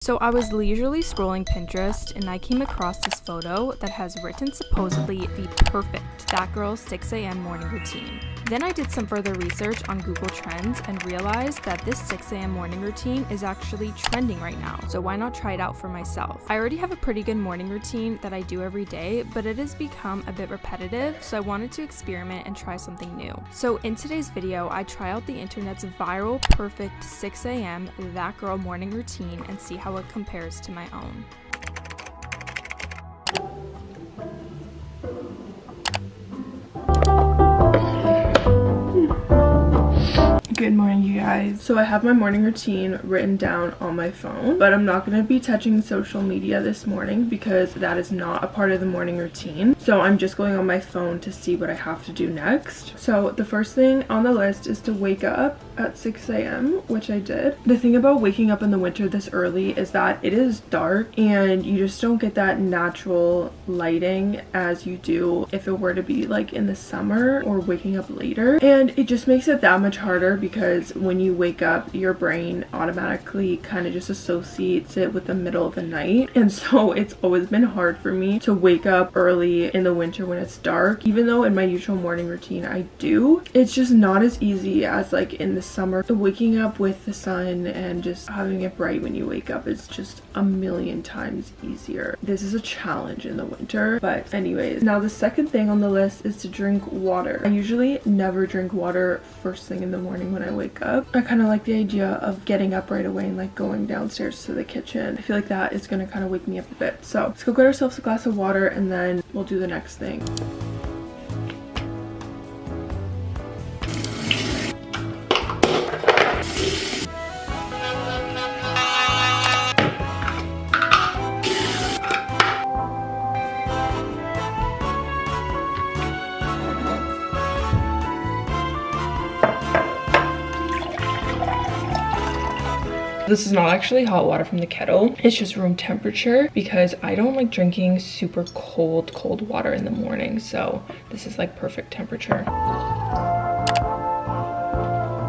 So I was leisurely scrolling Pinterest and I came across this photo that has written supposedly the perfect That Girl's 6 a.m. morning routine. Then I did some further research on Google Trends and realized that this 6 a.m. morning routine is actually trending right now, so why not try it out for myself? I already have a pretty good morning routine that I do every day, but it has become a bit repetitive, so I wanted to experiment and try something new. So in today's video, I try out the internet's viral perfect 6 a.m. That Girl morning routine and see how it compares to my own. Good morning, you guys. So I have my morning routine written down on my phone, but I'm not going to be touching social media this morning because that is not a part of the morning routine. So I'm just going on my phone to see what I have to do next. So the first thing on the list is to wake up at 6 a.m., which I did. The thing about waking up in the winter this early is that it is dark and you just don't get that natural lighting as you do if it were to be like in the summer or waking up later. And it just makes it that much harder because when you wake up, your brain automatically kind of just associates it with the middle of the night. And so it's always been hard for me to wake up early in the winter when it's dark. Even though in my usual morning routine I do, it's just not as easy as like in the summer. Waking up with the sun and just having it bright when you wake up is just a million times easier. This is a challenge in the winter. But anyways, now the second thing on the list is to drink water. I usually never drink water first thing in the morning when I wake up. I kind of like the idea of getting up right away and like going downstairs to the kitchen. I feel like that is going to kind of wake me up a bit. So let's go get ourselves a glass of water and then we'll do the next thing. This is not actually hot water from the kettle. It's just room temperature because I don't like drinking super cold water in the morning. So this is like perfect temperature.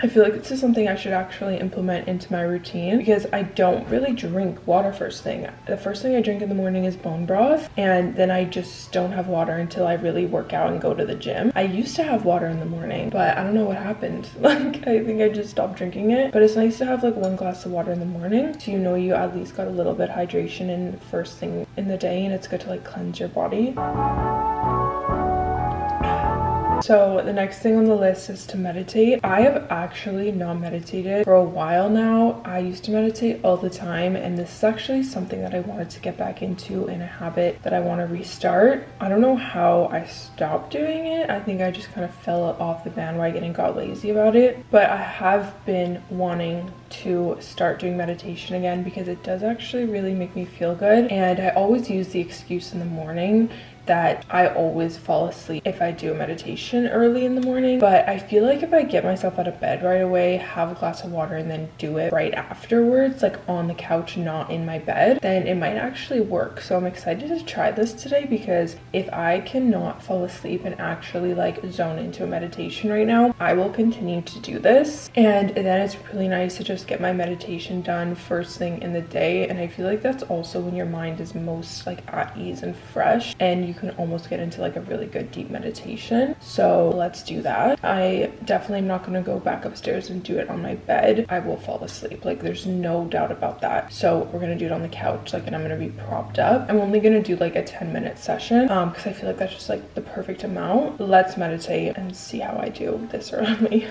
I feel like this is something I should actually implement into my routine because I don't really drink water first thing. The first thing I drink in the morning is bone broth, and then I just don't have water until I really work out and go to the gym. I used to have water in the morning, but I don't know what happened. Like, I think I just stopped drinking it. But it's nice to have like one glass of water in the morning so you know you at least got a little bit hydration in first thing in the day, and it's good to like cleanse your body. So the next thing on the list is to meditate. I have actually not meditated for a while now. I used to meditate all the time, and this is actually something that I wanted to get back into and a habit that I want to restart. I don't know how I stopped doing it. I think I just kind of fell off the bandwagon and got lazy about it. But I have been wanting to start doing meditation again because it does actually really make me feel good. And I always use the excuse in the morning that I always fall asleep if I do a meditation early in the morning. But I feel like if I get myself out of bed right away, have a glass of water, and then do it right afterwards, like on the couch, not in my bed, then it might actually work. So I'm excited to try this today because if I cannot fall asleep and actually like zone into a meditation right now, I will continue to do this. And then it's really nice to just get my meditation done first thing in the day. And I feel like that's also when your mind is most like at ease and fresh, and you can almost get into like a really good deep meditation. So let's do that. I definitely am not going to go back upstairs and do it on my bed. I will fall asleep, like there's no doubt about that. So we're going to do it on the couch, like, and I'm going to be propped up. I'm only going to do like a 10-minute session because I feel like that's just like the perfect amount. Let's meditate and see how I do this early.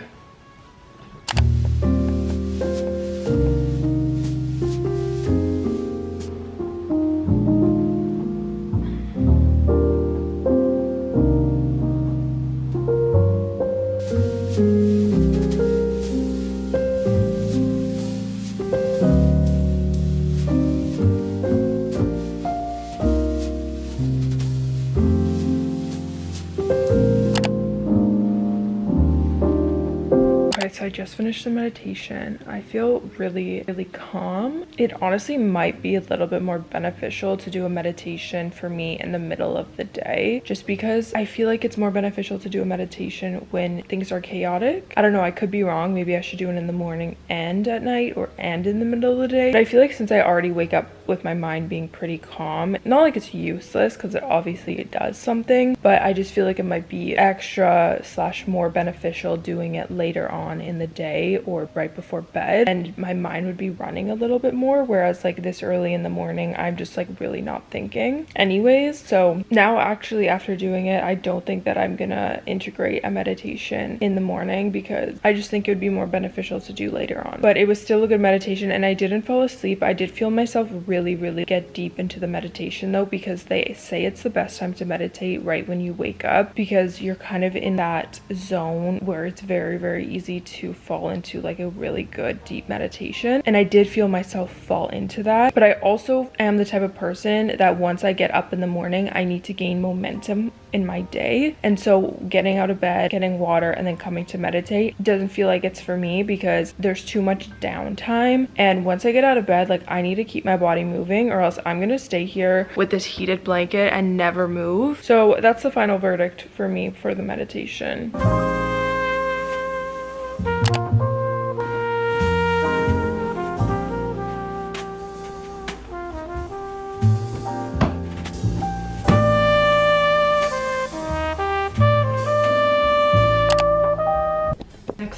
I just finished the meditation. I feel really, really calm. It honestly might be a little bit more beneficial to do a meditation for me in the middle of the day, just because I feel like it's more beneficial to do a meditation when things are chaotic. I don't know, I could be wrong. Maybe I should do it in the morning and at night, or and in the middle of the day. But I feel like since I already wake up with my mind being pretty calm, not like it's useless, because obviously it does something, but I just feel like it might be extra / more beneficial doing it later on in the day or right before bed, and my mind would be running a little bit more, whereas like this early in the morning I'm just like really not thinking anyways. So now actually after doing it, I don't think that I'm gonna integrate a meditation in the morning, because I just think it would be more beneficial to do later on. But it was still a good meditation and I didn't fall asleep. I did feel myself really get deep into the meditation though, because they say it's the best time to meditate right when you wake up, because you're kind of in that zone where it's very easy to fall into like a really good deep meditation. And I did feel myself fall into that. But I also am the type of person that once I get up in the morning, I need to gain momentum in my day. And so getting out of bed, getting water, and then coming to meditate doesn't feel like it's for me, because there's too much downtime. And once I get out of bed, like I need to keep my body moving, or else I'm gonna stay here with this heated blanket and never move. So that's the final verdict for me for the meditation.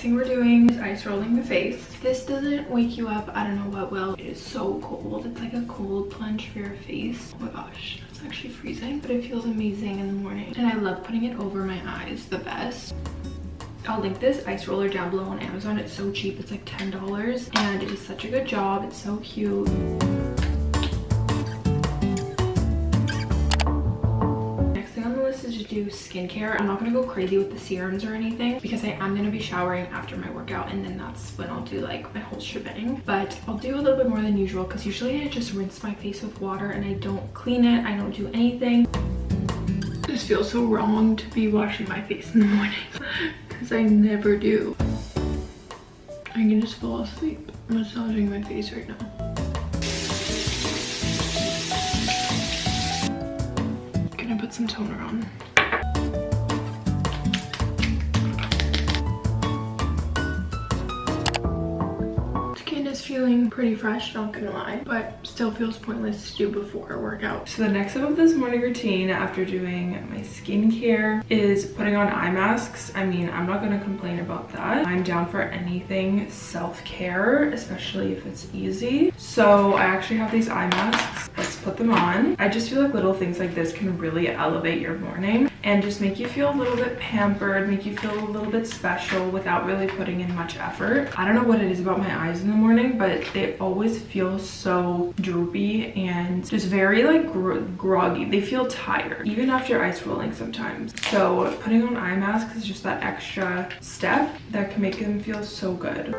Thing we're doing is ice rolling the face. If this doesn't wake you up, I don't know what will. It is so cold. It's like a cold plunge for your face. Oh my gosh, it's actually freezing, but it feels amazing in the morning. And I love putting it over my eyes the best. I'll link this ice roller down below on Amazon. It's so cheap. It's like $10 and it does such a good job. It's so cute. To do skincare. I'm not gonna go crazy with the serums or anything, because I am gonna be showering after my workout, and then that's when I'll do like my whole shebang. But I'll do a little bit more than usual, because usually I just rinse my face with water and I don't clean it. I don't do anything. It just feels so wrong to be washing my face in the morning, because I never do. I can just fall asleep massaging my face right now. Gonna put some toner on. Skin is feeling pretty fresh, not gonna lie, but still feels pointless to do before a workout. So the next step of this morning routine after doing my skincare is putting on eye masks. I mean, I'm not gonna complain about that. I'm down for anything self-care, especially if it's easy. So I actually have these eye masks. Let's put them on. I just feel like little things like this can really elevate your morning and just make you feel a little bit pampered, make you feel a little bit special without really putting in much effort. I don't know what it is about my eyes in the morning, but they always feel so droopy and just very like groggy. They feel tired, even after ice rolling sometimes. So putting on eye masks is just that extra step that can make them feel so good.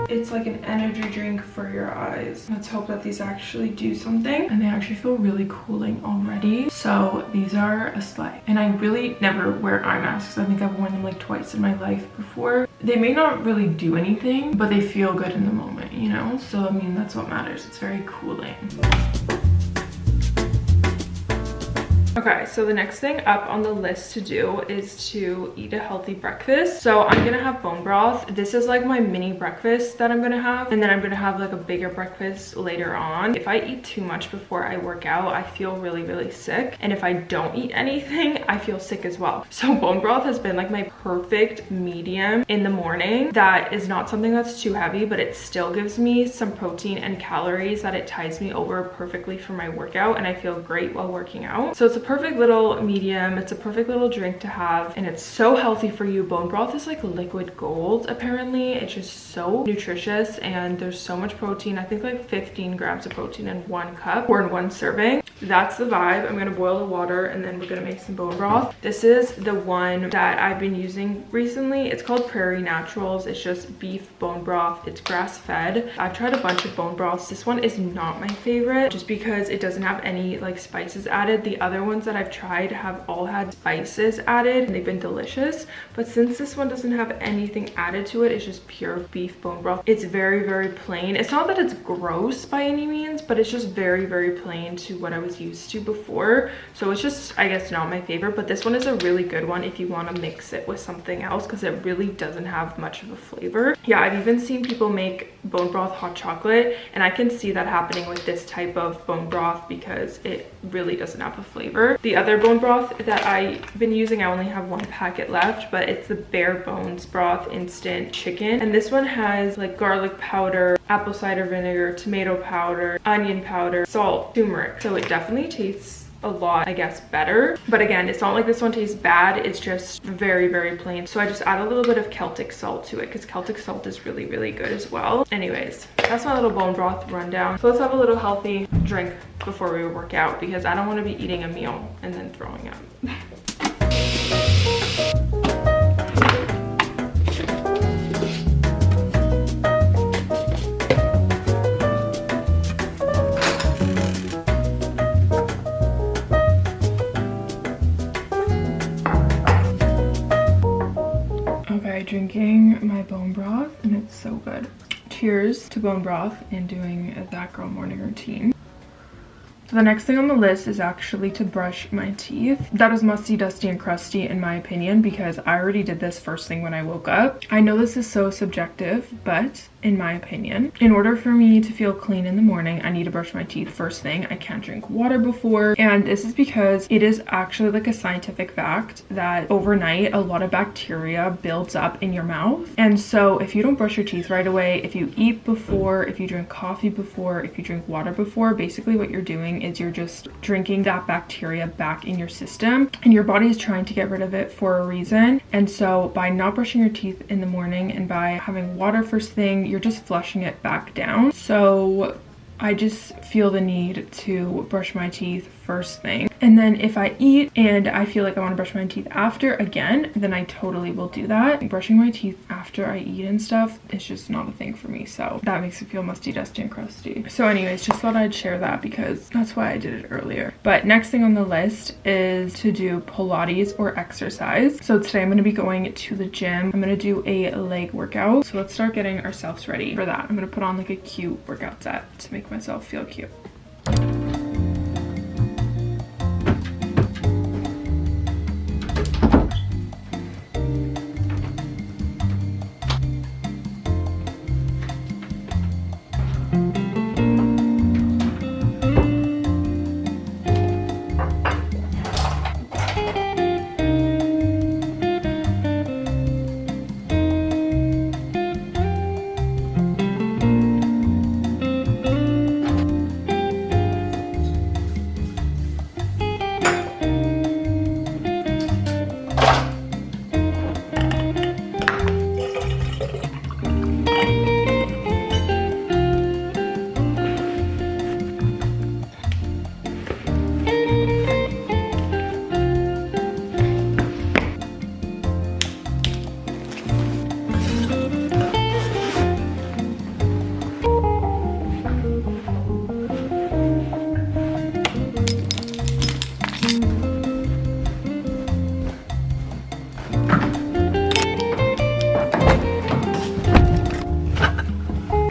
It's like an energy drink for your eyes. Let's hope that these actually do something. And they actually feel really cooling already. So these are a slay. And I really never wear eye masks. I think I've worn them like twice in my life before. They may not really do anything, but they feel good in the moment, you know? So I mean, that's what matters. It's very cooling. Okay, so the next thing up on the list to do is to eat a healthy breakfast. So I'm gonna have bone broth. This is like my mini breakfast that I'm gonna have, and then I'm gonna have like a bigger breakfast later on. If I eat too much before I work out, I feel really sick, and if I don't eat anything, I feel sick as well. So bone broth has been like my perfect medium in the morning. That is not something that's too heavy, but it still gives me some protein and calories that it ties me over perfectly for my workout, and I feel great while working out. So it's a perfect little medium. It's a perfect little drink to have, and it's so healthy for you. Bone broth is like liquid gold apparently. It's just so nutritious, and there's so much protein. I think like 15 grams of protein in 1 cup or in 1 serving. That's the vibe. I'm gonna boil the water and then we're gonna make some bone broth. This is the one that I've been using recently. It's called Prairie Naturals. It's just beef bone broth. It's grass fed. I've tried a bunch of bone broths. This one is not my favorite just because it doesn't have any like spices added. The other one ones that I've tried have all had spices added and they've been delicious, but since this one doesn't have anything added to it, it's just pure beef bone broth. It's very, very plain. It's not that it's gross by any means, but it's just very, very plain to what I was used to before. So it's just, I guess, not my favorite, but this one is a really good one if you want to mix it with something else, because it really doesn't have much of a flavor. Yeah, I've even seen people make bone broth hot chocolate, and I can see that happening with this type of bone broth because it really doesn't have a flavor. The other bone broth that I've been using, I only have one packet left, but it's the Bare Bones Broth Instant Chicken, and this one has like garlic powder, apple cider vinegar, tomato powder, onion powder, salt, turmeric. So it definitely tastes a lot, I guess, better. But again, it's not like this one tastes bad, it's just very, very plain. So I just add a little bit of Celtic salt to it because Celtic salt is really, really good as well. Anyways, that's my little bone broth rundown. So let's have a little healthy drink before we work out because I don't want to be eating a meal and then throwing up. Drinking my bone broth and it's so good. Cheers to bone broth and doing that girl morning routine. So the next thing on the list is actually to brush my teeth. That is musty, dusty, and crusty in my opinion because I already did this first thing when I woke up. I know this is so subjective, but in my opinion, in order for me to feel clean in the morning, I need to brush my teeth first thing. I can't drink water before, and this is because it is actually like a scientific fact that overnight a lot of bacteria builds up in your mouth. And so if you don't brush your teeth right away, if you eat before, if you drink coffee before, if you drink water before, basically what you're doing is you're just drinking that bacteria back in your system, and your body is trying to get rid of it for a reason. And so by not brushing your teeth in the morning and by having water first thing, you're just flushing it back down. So I just feel the need to brush my teeth first thing. And then if I eat and I feel like I want to brush my teeth after again, then I totally will do that. Brushing my teeth after I eat and stuff is just not a thing for me. So that makes it feel musty, dusty, and crusty. So anyways, just thought I'd share that because that's why I did it earlier. But next thing on the list is to do Pilates or exercise. So today I'm going to be going to the gym. I'm going to do a leg workout. So let's start getting ourselves ready for that. I'm going to put on like a cute workout set to make myself feel cute.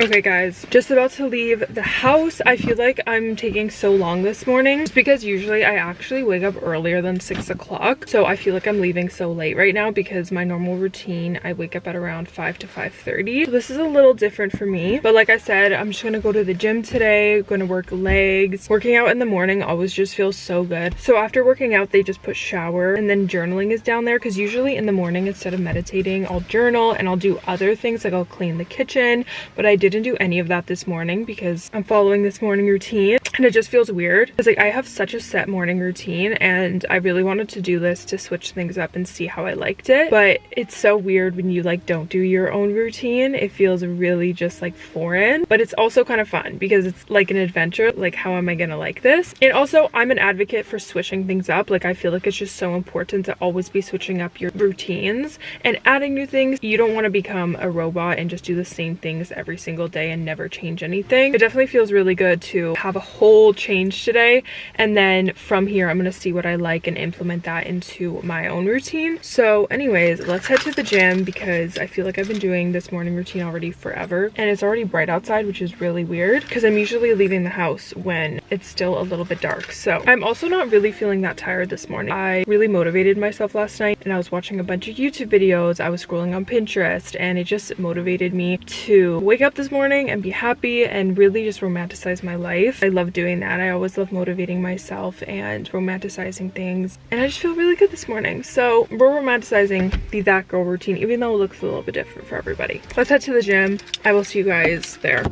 Okay guys, just about to leave the house. I feel like I'm taking so long this morning just because usually I actually wake up earlier than 6 o'clock. So I feel like I'm leaving so late right now because my normal routine, I wake up at around 5 to 5:30. So this is a little different for me. But like I said, I'm just gonna go to the gym today, gonna work legs. Working out in the morning always just feels so good. So after working out, they just put shower and then journaling is down there because usually in the morning instead of meditating, I'll journal and I'll do other things like I'll clean the kitchen. But I didn't do any of that this morning because I'm following this morning routine and it just feels weird. It's like I have such a set morning routine and I really wanted to do this to switch things up and see how I liked it, but it's so weird when you like don't do your own routine. It feels really just like foreign, but it's also kind of fun because it's like an adventure. Like, how am I gonna like this? And also I'm an advocate for switching things up. Like, I feel like it's just so important to always be switching up your routines and adding new things. You don't want to become a robot and just do the same things every single day and never change anything. It definitely feels really good to have a whole change today, and then from here I'm gonna see what I like and implement that into my own routine. So anyways, let's head to the gym because I feel like I've been doing this morning routine already forever, and it's already bright outside, which is really weird because I'm usually leaving the house when it's still a little bit dark. So I'm also not really feeling that tired this morning. I really motivated myself last night, and I was watching a bunch of YouTube videos, I was scrolling on Pinterest, and it just motivated me to wake up this morning and be happy and really just romanticize my life. I love doing that. I always love motivating myself and romanticizing things, and I just feel really good this morning. So we're romanticizing the That Girl routine, even though it looks a little bit different for everybody. Let's head to the gym. I will see you guys there.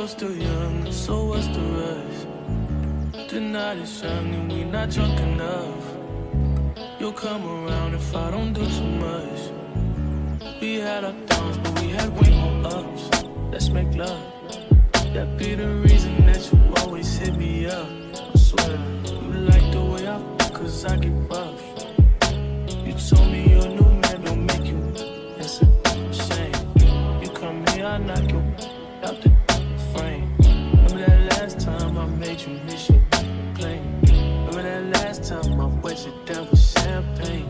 Still young, so what's the rush? The night is young and we not drunk enough. You'll come around if I don't do too much. We had our downs, but we had way more ups. Let's make love. That be the reason that you always hit me up. I swear, you like the way I feel, cause I get buff. You told me your new man don't make you. That's a shame. You come here, I knock you out the frame. Remember that last time I made you miss your plane? Remember that last time I wet you down with champagne?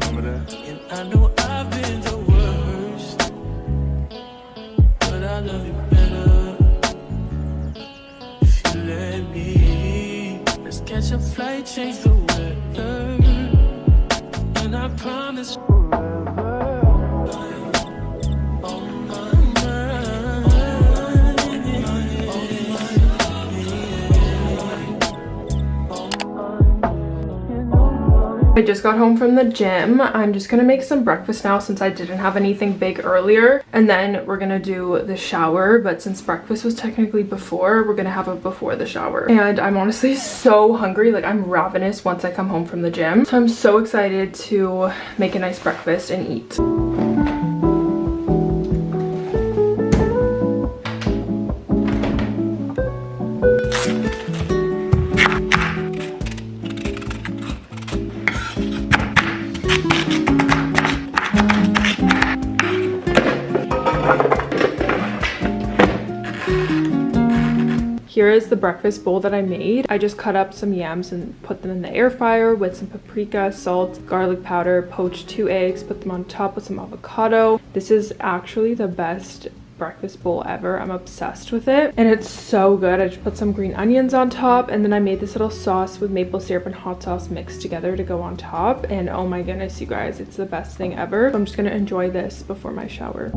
Remember that? And I know I've been the worst, but I love you better if you let me. Let's catch a flight, change the weather, and I promise forever. I just got home from the gym. I'm just gonna make some breakfast now since I didn't have anything big earlier, and then we're gonna do the shower. But since breakfast was technically before, we're gonna have it before the shower. And I'm honestly so hungry. Like, I'm ravenous once I come home from the gym, so I'm so excited to make a nice breakfast and eat. Here is the breakfast bowl that I made. I just cut up some yams and put them in the air fryer with some paprika, salt, garlic powder, poached 2 eggs, put them on top with some avocado. This is actually the best breakfast bowl ever. I'm obsessed with it, and it's so good. I just put some green onions on top, and then I made this little sauce with maple syrup and hot sauce mixed together to go on top, and oh my goodness, you guys, it's the best thing ever. So I'm just gonna enjoy this before my shower.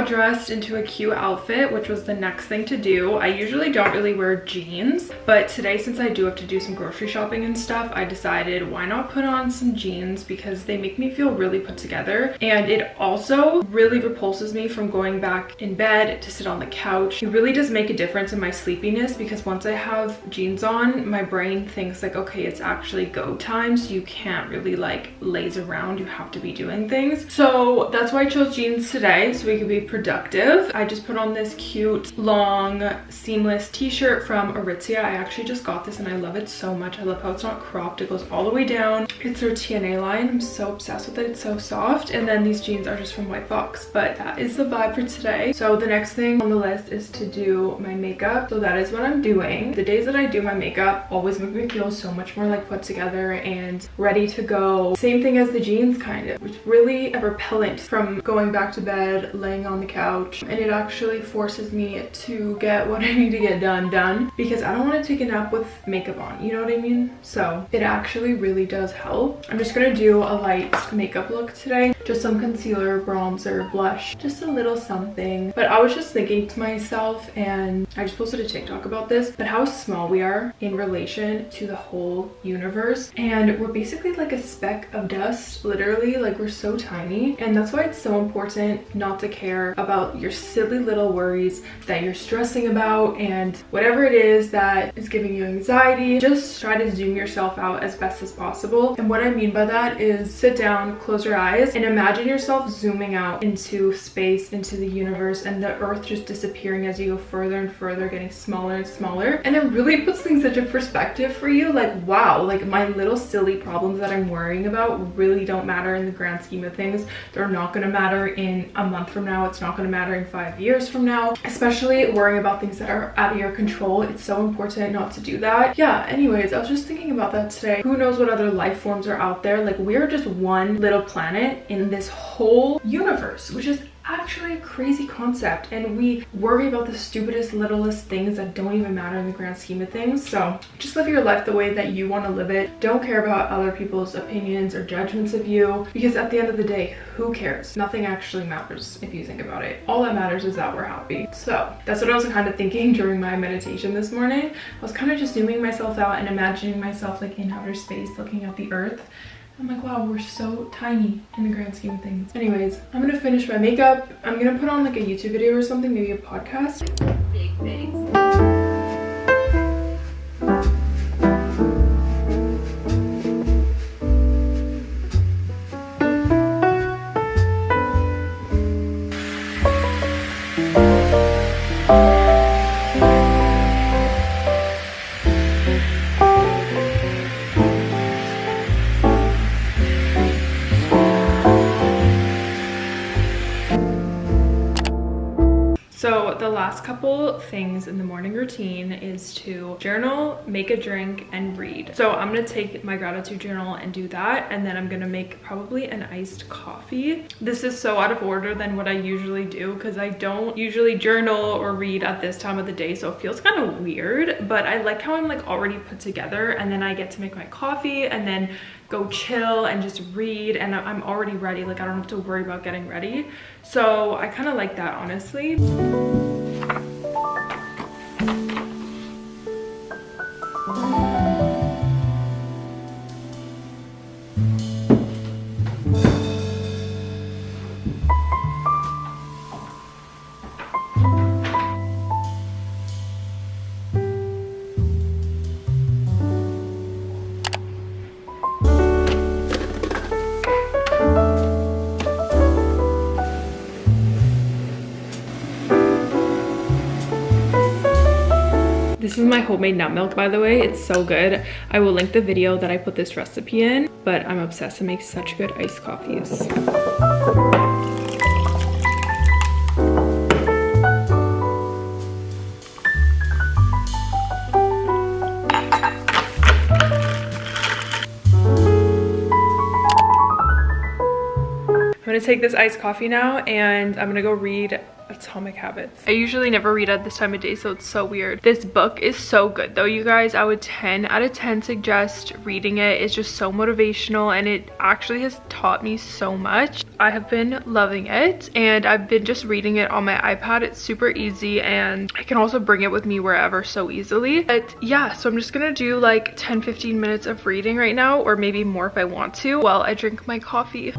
Dressed into a cute outfit, which was the next thing to do. I usually don't really wear jeans, but today, since I do have to do some grocery shopping and stuff, I decided why not put on some jeans because they make me feel really put together, and it also really repulses me from going back in bed to sit on the couch. It really does make a difference in my sleepiness because once I have jeans on, my brain thinks like, okay, it's actually go time, so you can't really like laze around, you have to be doing things. So that's why I chose jeans today, so we could be productive. I just put on this cute long seamless t-shirt from Aritzia. I actually just got this and I love it so much. I love how it's not cropped. It goes all the way down. It's their TNA line. I'm so obsessed with it. It's so soft. And then these jeans are just from White Fox, but that is the vibe for today. So the next thing on the list is to do my makeup. So that is what I'm doing. The days that I do my makeup always make me feel so much more like put together and ready to go. Same thing as the jeans, kind of. It's really a repellent from going back to bed, laying on the couch, and it actually forces me to get what I need to get done because I don't want to take a nap with makeup on, you know what I mean? So it actually really does help. I'm just gonna do a light makeup look today. Just some concealer, bronzer, blush, just a little something. But I was just thinking to myself, and I just posted a TikTok about this, but how small we are in relation to the whole universe. And we're basically like a speck of dust, literally. Like, we're so tiny. And that's why it's so important not to care about your silly little worries that you're stressing about, and whatever it is that is giving you anxiety, just try to zoom yourself out as best as possible. And what I mean by that is sit down, close your eyes, and imagine yourself zooming out into space, into the universe, and the earth just disappearing as you go further and further, getting smaller and smaller. And it really puts things into perspective for you. Like, wow, like my little silly problems that I'm worrying about really don't matter in the grand scheme of things. They're not going to matter in a month from now. It's not going to matter in 5 years from now. Especially worrying about things that are out of your control. It's so important not to do that. Yeah, anyways, I was just thinking about that today. Who knows what other life forms are out there? Like, we're just one little planet in this whole universe, which is actually a crazy concept, and we worry about the stupidest, littlest things that don't even matter in the grand scheme of things. So just live your life the way that you want to live it. Don't care about other people's opinions or judgments of you, because at the end of the day, who cares? Nothing actually matters if you think about it. All that matters is that we're happy. So that's what I was kind of thinking during my meditation this morning. I was kind of just zooming myself out and imagining myself like in outer space looking at the earth. I'm like, wow, we're so tiny in the grand scheme of things. Anyways, I'm gonna finish my makeup. I'm gonna put on like a YouTube video or something, maybe a podcast. Big things. So the last couple things in the morning routine is to journal, make a drink, and read. So I'm gonna take my gratitude journal and do that, and then I'm gonna make probably an iced coffee. This is so out of order than what I usually do because I don't usually journal or read at this time of the day, so it feels kind of weird, but I like how I'm like already put together, and then I get to make my coffee and then go chill and just read, and I'm already ready. Like, I don't have to worry about getting ready. So I kind of like that, honestly. This is my homemade nut milk, by the way. It's so good. I will link the video that I put this recipe in, but I'm obsessed. It makes such good iced coffees. I'm gonna take this iced coffee now, and I'm gonna go read Atomic Habits. I usually never read at this time of day, so it's so weird. This book is so good though, you guys. I would 10 out of 10 suggest reading it. It's just so motivational, and it actually has taught me so much. I have been loving it, and I've been just reading it on my iPad. It's super easy, and I can also bring it with me wherever so easily. But yeah, so I'm just gonna do like 10-15 minutes of reading right now, or maybe more if I want to, while I drink my coffee.